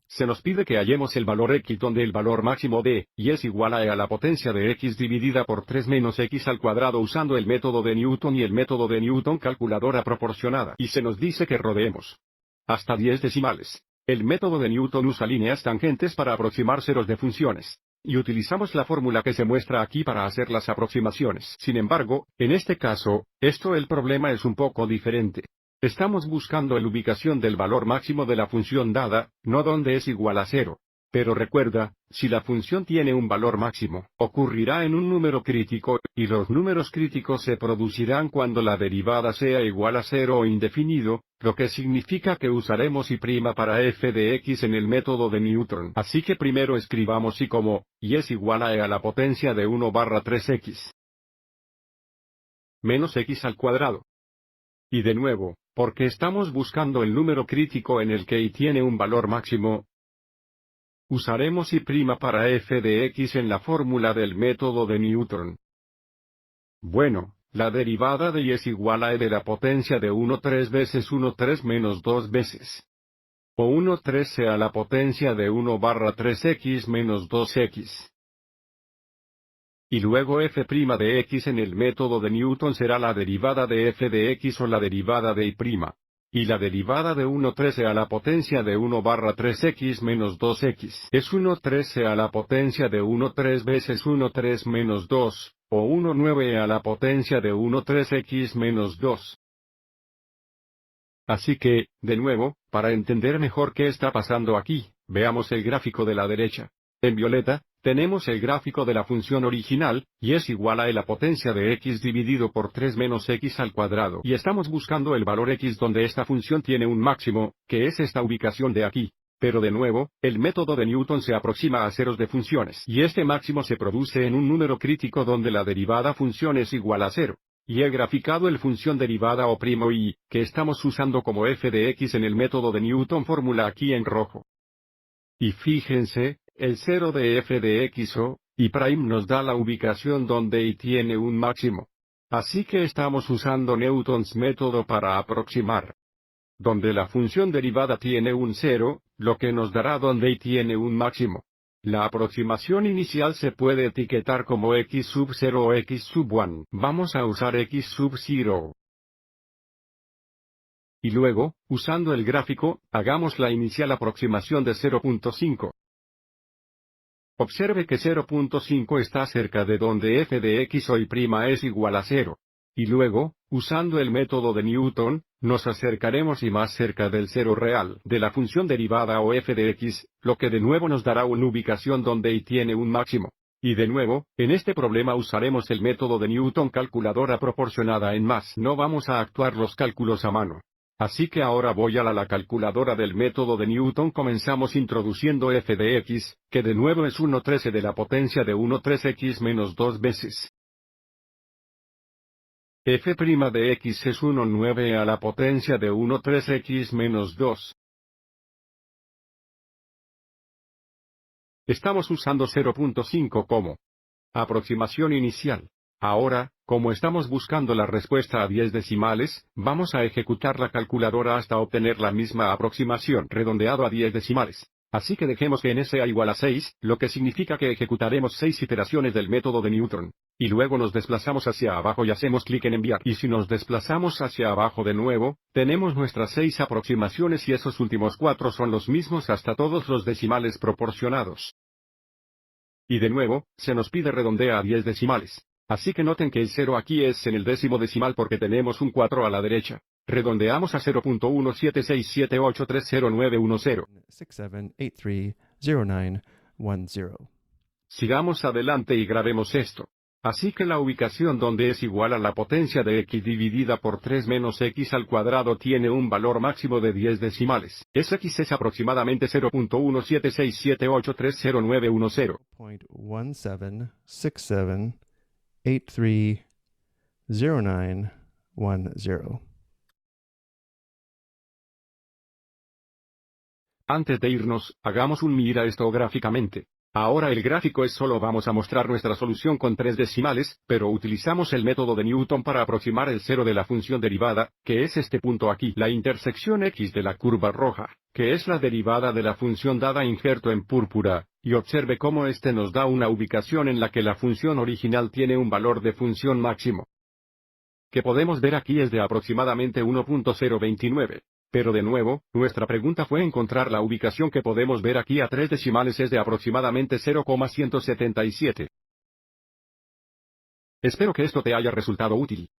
se nos pide que hallemos el valor x donde el valor máximo de y es igual a e a la potencia de x dividida por 3 menos x al cuadrado usando el método de Newton y el método de Newton calculadora proporcionada. Y se nos dice que rodeemos hasta 10 decimales. El método de Newton usa líneas tangentes para aproximar ceros de funciones. Y utilizamos la fórmula que se muestra aquí para hacer las aproximaciones. Sin embargo, en este caso, el problema es un poco diferente. Estamos buscando la ubicación del valor máximo de la función dada, no donde es igual a 0. Pero recuerda, si la función tiene un valor máximo, ocurrirá en un número crítico, y los números críticos se producirán cuando la derivada sea igual a 0 o indefinido, lo que significa que usaremos y' para f de x en el método de Newton. Así que primero escribamos y como, y es igual a e a la potencia de 1/3x menos x al cuadrado. Y de nuevo, porque estamos buscando el número crítico en el que y tiene un valor máximo, usaremos y' para f de x en la fórmula del método de Newton. Bueno, la derivada de y es igual a e de la potencia de 1 3 veces 1 3 menos 2 veces. O 1 13 a la potencia de 1/3x menos 2x. Y luego f' de x en el método de Newton será la derivada de f de x o la derivada de y'. Y la derivada de 1 13 a la potencia de 1/3x menos 2x es 1 13 a la potencia de 1 3 veces 1 3 menos 2, o 1 9 a la potencia de 1 3x menos 2. Así que, de nuevo, para entender mejor qué está pasando aquí, veamos el gráfico de la derecha. En violeta, tenemos el gráfico de la función original, y es igual a la potencia de x dividido por 3 menos x al cuadrado. Y estamos buscando el valor x donde esta función tiene un máximo, que es esta ubicación de aquí. Pero de nuevo, el método de Newton se aproxima a ceros de funciones. Y este máximo se produce en un número crítico donde la derivada función es igual a 0. Y he graficado el función derivada o primo y, que estamos usando como f de x en el método de Newton fórmula aquí en rojo. Y fíjense, el 0 de f de x o y' nos da la ubicación donde y tiene un máximo. Así que estamos usando Newton's método para aproximar. Donde la función derivada tiene un 0, lo que nos dará donde y tiene un máximo. La aproximación inicial se puede etiquetar como x sub 0 o x sub 1. Vamos a usar x sub 0. Y luego, usando el gráfico, hagamos la inicial aproximación de 0.5. Observe que 0.5 está cerca de donde f de x o y' es igual a 0. Y luego, usando el método de Newton, nos acercaremos y más cerca del 0 real de la función derivada o f de x, lo que de nuevo nos dará una ubicación donde y tiene un máximo. Y de nuevo, en este problema usaremos el método de Newton calculadora proporcionada en más. No vamos a actuar los cálculos a mano. Así que ahora voy a la calculadora del método de Newton. Comenzamos introduciendo f de x, que de nuevo es 1 13 de la potencia de 1 3x menos 2 veces. f' de x es 1 9 a la potencia de 1 3x menos 2. Estamos usando 0.5 como aproximación inicial. Ahora, como estamos buscando la respuesta a 10 decimales, vamos a ejecutar la calculadora hasta obtener la misma aproximación redondeado a 10 decimales. Así que dejemos que n sea igual a 6, lo que significa que ejecutaremos 6 iteraciones del método de Newton. Y luego nos desplazamos hacia abajo y hacemos clic en enviar. Y si nos desplazamos hacia abajo de nuevo, tenemos nuestras 6 aproximaciones y esos últimos 4 son los mismos hasta todos los decimales proporcionados. Y de nuevo, se nos pide redondea a 10 decimales. Así que noten que el 0 aquí es en el décimo decimal porque tenemos un 4 a la derecha. Redondeamos a 0.17678309110. 67830910. Sigamos adelante y grabemos esto. Así que la ubicación donde es igual a la potencia de x dividida por 3 menos x al cuadrado tiene un valor máximo de 10 decimales. X es aproximadamente 0.17678309110. 0.1767830910. Antes de irnos, hagamos un mira esto gráficamente. Ahora el gráfico es solo vamos a mostrar nuestra solución con 3 decimales, pero utilizamos el método de Newton para aproximar el 0 de la función derivada, que es este punto aquí, la intersección x de la curva roja, que es la derivada de la función dada injerto en púrpura, y observe cómo este nos da una ubicación en la que la función original tiene un valor de función máximo, que podemos ver aquí es de aproximadamente 1.029. Pero de nuevo, nuestra pregunta fue encontrar la ubicación que podemos ver aquí a 3 decimales es de aproximadamente 0,177. Espero que esto te haya resultado útil.